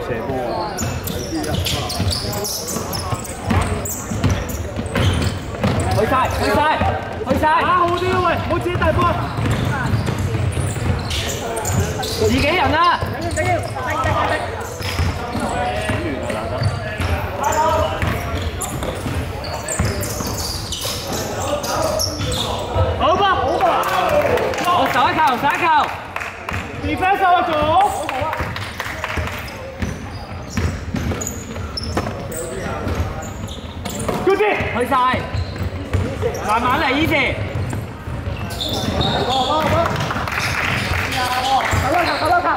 射波啊！去晒，去晒，去晒！打好啲喂，唔好自己大波。自己人啊！緊要！好吧，我手一球，手一球。defense 啊，做。Good 啲，去晒。慢慢嚟，Easy。球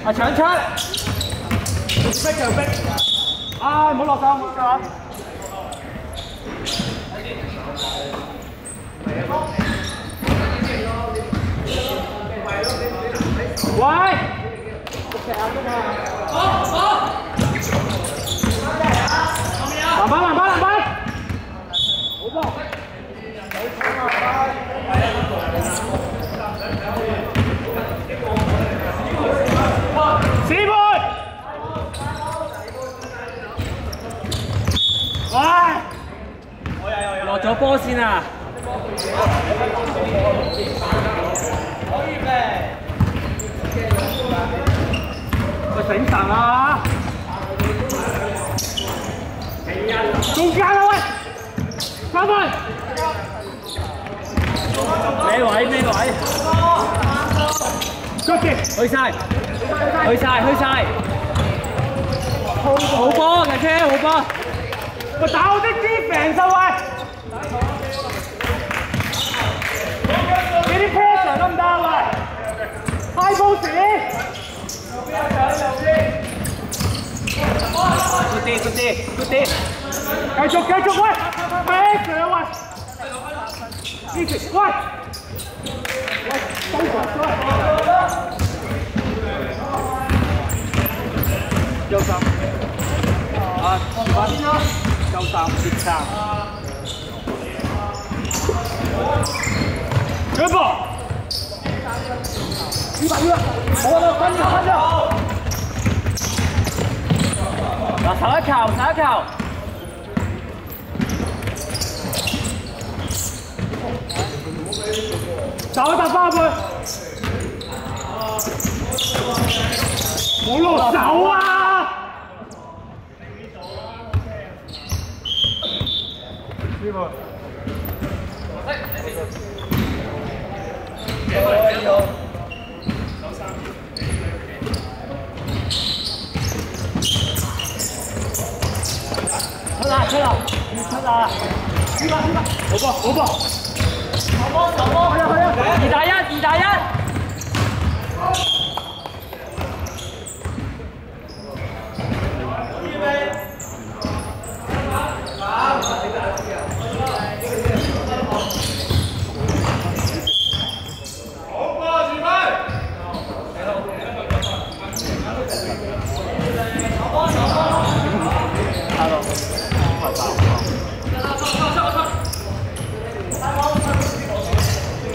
啊，搶出！逼就逼，唉，唔好落手，唔好落手。喂！籃板！好波！4倍！喂！落咗波先啊！喂，醒神啦！中間啊喂！翻去！咩位？去晒！好波，架車好波！喂，打好啲 defense 啊喂！俾啲 pressure 得唔得啊喂 ？High post！good 啲，繼續喂 ，pressure 喂 ，easy 喂，收場喂。右手，啊，右手接撐，腳步，好啦，分咗。嗱，手一球，手一搭翻去，冇落手啊！呢個，出啦！好波！2打1！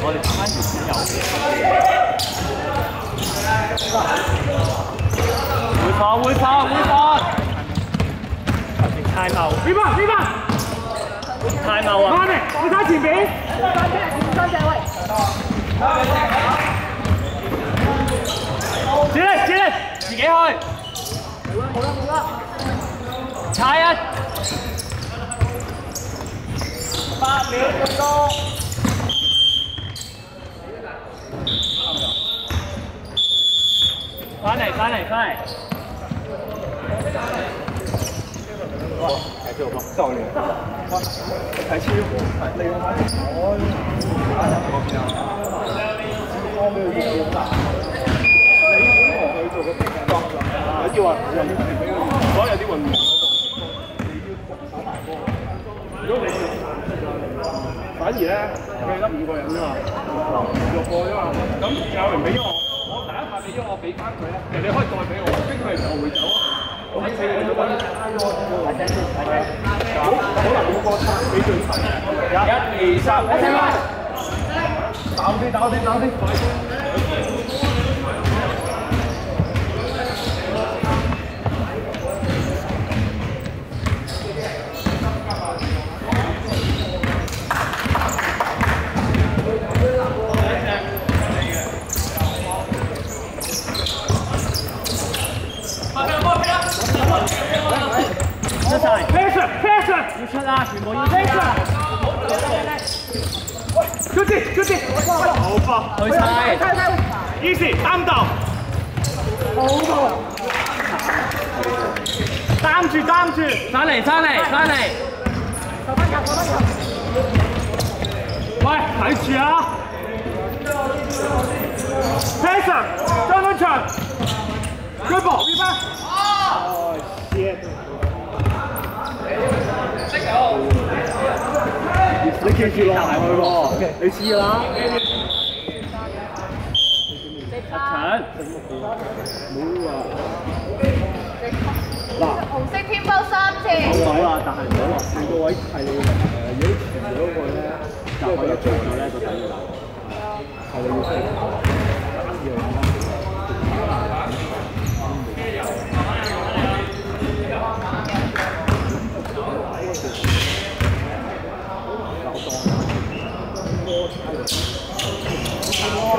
我哋打翻條線遊戲。回防！太茂，呢班！太茂啊！翻嚟，你睇前邊。3隻喂。自己去。好啦。踩一。8秒咁多。翻嚟！哇！睇住我收你。睇超，你個牌我嗰邊啊。我冇用大。你同佢做個平衡。你叫話又要俾佢，所有啲運動，你要打大波。如果你反而咧，佢得5個人啫嘛，6個啫嘛。咁有人俾咗我。我第一下俾咗我俾翻佢咧，人哋可以再俾我，跟佢嘅時候會走。可能嗰個差比最齊。1、2、3，打啲。出晒 ，pass， 要出啦，全部要出啦。出啲，好棒，去晒 ，easy， 擔到，好棒，擔住，翻嚟，喂，睇住啊 ，pass， 張東祥 ，good ball， 邊班？哦 ，shit。你記住落埋去喎，你知啦。冇啊！嗱，紅色天包3次。好啦，但係唔好話四個位係你如果全部嗰個咧，就可以做咗咧個底要打，係你要識單樣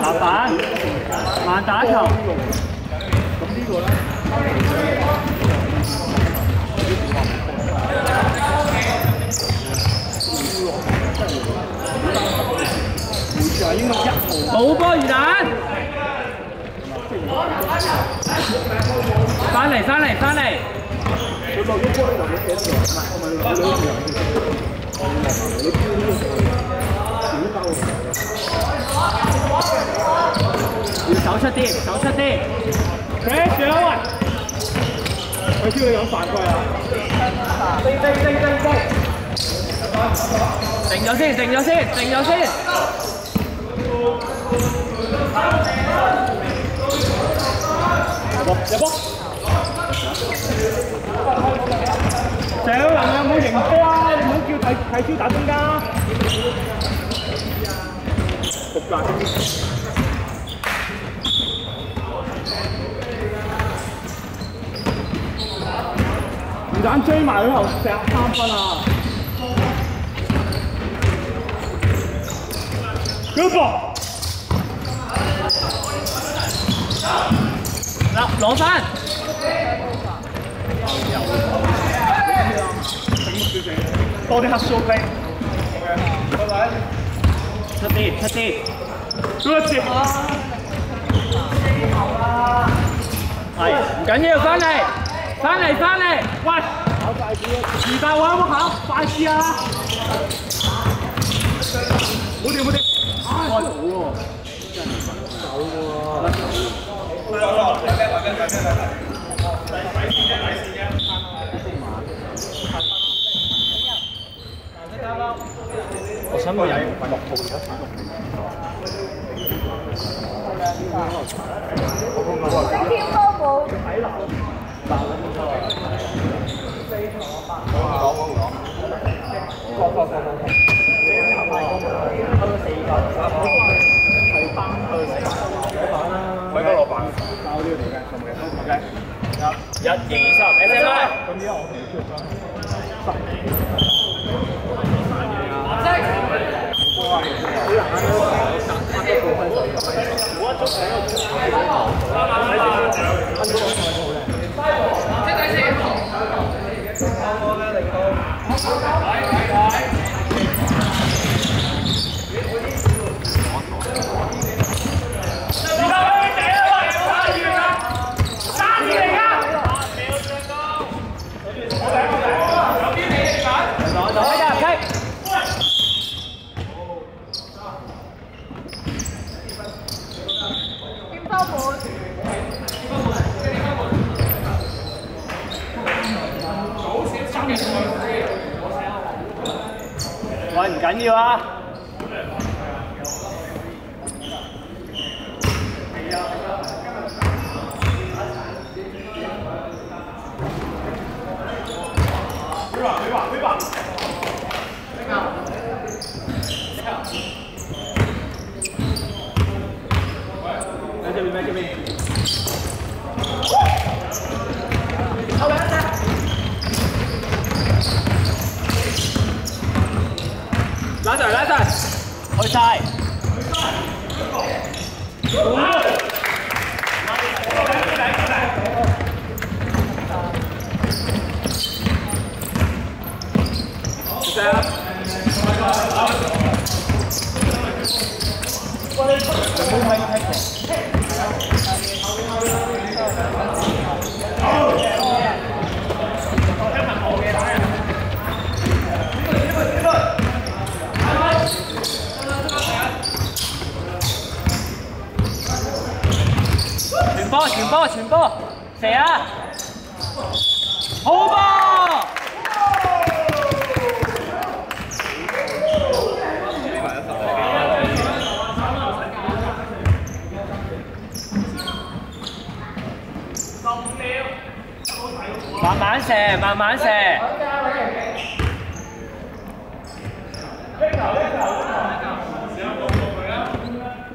籃板，慢打球。咁呢個咧？應該1號。冇波魚蛋。翻嚟。佢落咗波你就冇寫字，唔係我咪攞你標呢個小兜。要手出啲。寫上喂，佢知你有犯規啊！定咗先。入波！成個人有冇型波啊？你唔好叫睇超打中間。仆街！魚蛋追埋佢後石3分啊 ！Good ball！ 攞翻。多啲黑蘇飛。出啲。多一次。係，唔緊要，翻嚟。喂，考快啲啊！時間位有冇考？快啲啊！冇掂。開好喎，真係走喎。我想個人6號而家6號。天波冇。佢個老闆教呢個嚟嘅，做嘅 OK。1、2、3 SMI。咁而家我哋出咗喂，唔緊要啊！打陣，去晒。傳波，射啊！好波！慢慢射，慢慢射。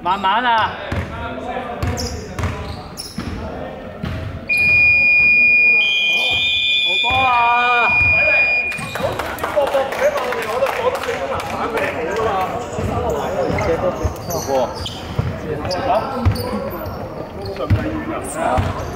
慢慢啊！好波啊！我順利完啊！